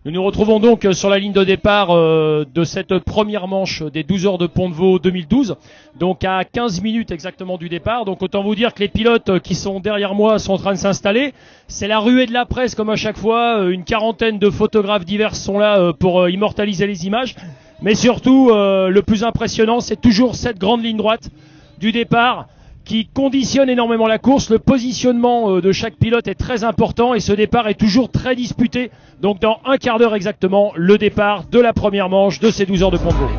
Nous nous retrouvons donc sur la ligne de départ de cette première manche des 12 heures de Pont-de-Vaux 2012, donc à 15 minutes exactement du départ. Donc autant vous dire que les pilotes qui sont derrière moi sont en train de s'installer. C'est la ruée de la presse comme à chaque fois, une quarantaine de photographes divers sont là pour immortaliser les images. Mais surtout, le plus impressionnant, c'est toujours cette grande ligne droite du départ qui conditionne énormément la course. Le positionnement de chaque pilote est très important et ce départ est toujours très disputé. Donc dans un quart d'heure exactement, le départ de la première manche de ces 12 heures de Pont-de-Vaux.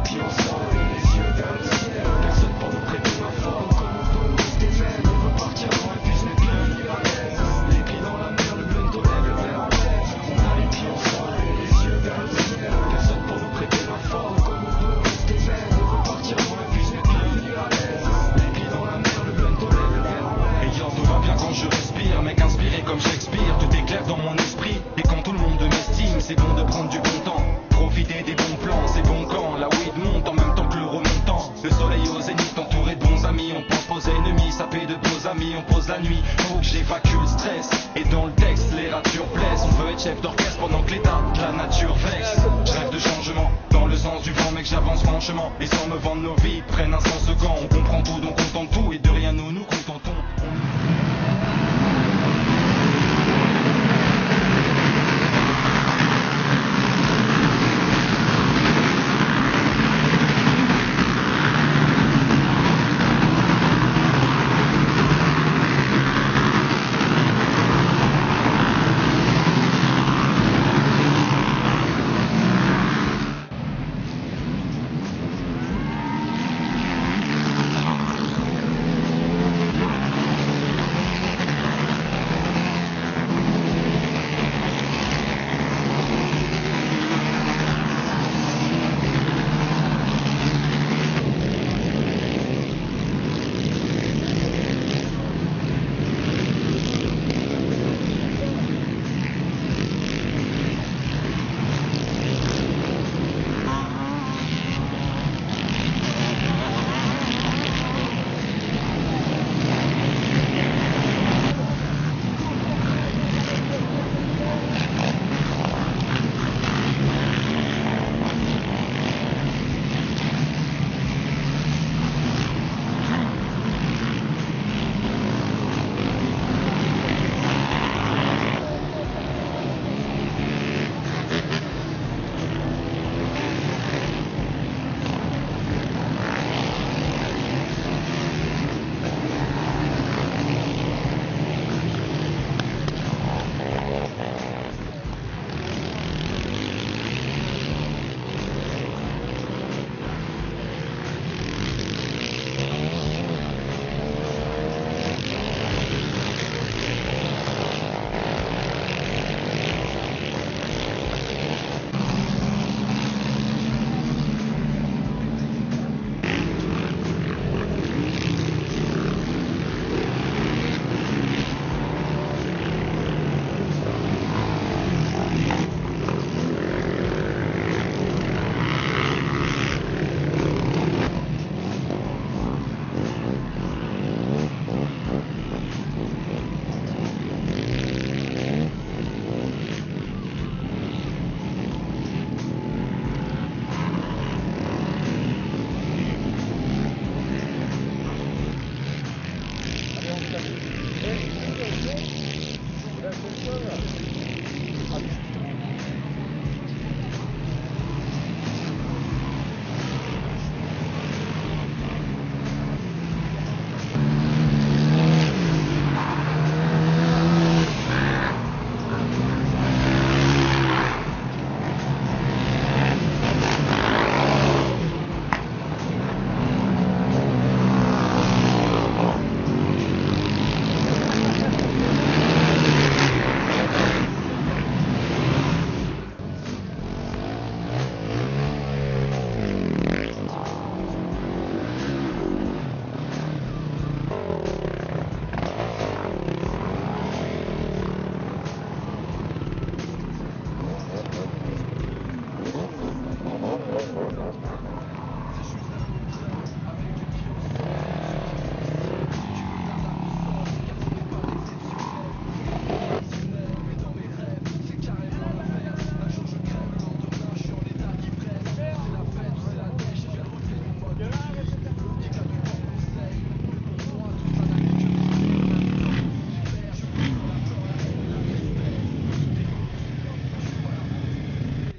C'est bon de prendre du bon temps, profiter des bons plans, c'est bon quand la weed monte en même temps que le remontant. Le soleil au zénith entouré de bons amis, on pense aux ennemis, saper de beaux amis, on pose la nuit. Faut que j'évacue le stress, et dans le texte les ratures blessent. On veut être chef d'orchestre pendant que l'état de la nature vexe. Je rêve de changement, dans le sens du vent mec j'avance franchement. Et sans me vendre nos vies, prennent un sens second. On comprend tout donc on tente tout et de rien nous nous contentons.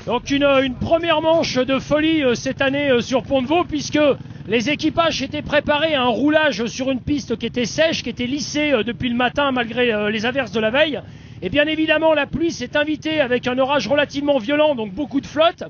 Donc une première manche de folie cette année sur Pont-de-Vaux, puisque les équipages étaient préparés à un roulage sur une piste qui était sèche, qui était lissée depuis le matin malgré les averses de la veille. Et bien évidemment la pluie s'est invitée avec un orage relativement violent, donc beaucoup de flotte.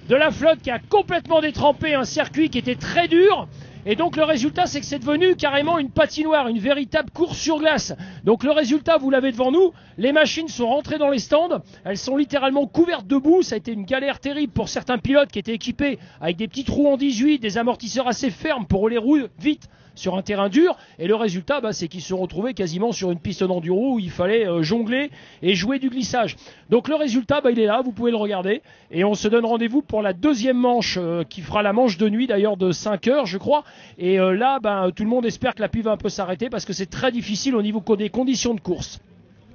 De la flotte qui a complètement détrempé un circuit qui était très dur. Et donc le résultat, c'est que c'est devenu carrément une patinoire, une véritable course sur glace. Donc le résultat, vous l'avez devant nous, les machines sont rentrées dans les stands, elles sont littéralement couvertes de boue, ça a été une galère terrible pour certains pilotes qui étaient équipés avec des petits trous en 18, des amortisseurs assez fermes pour rouler vite sur un terrain dur, et le résultat c'est qu'ils se sont retrouvés quasiment sur une piste d'enduro où il fallait jongler et jouer du glissage. Donc le résultat il est là, vous pouvez le regarder, et on se donne rendez-vous pour la deuxième manche qui fera la manche de nuit d'ailleurs de 5 heures je crois, et là tout le monde espère que la pluie va un peu s'arrêter parce que c'est très difficile au niveau des conditions de course.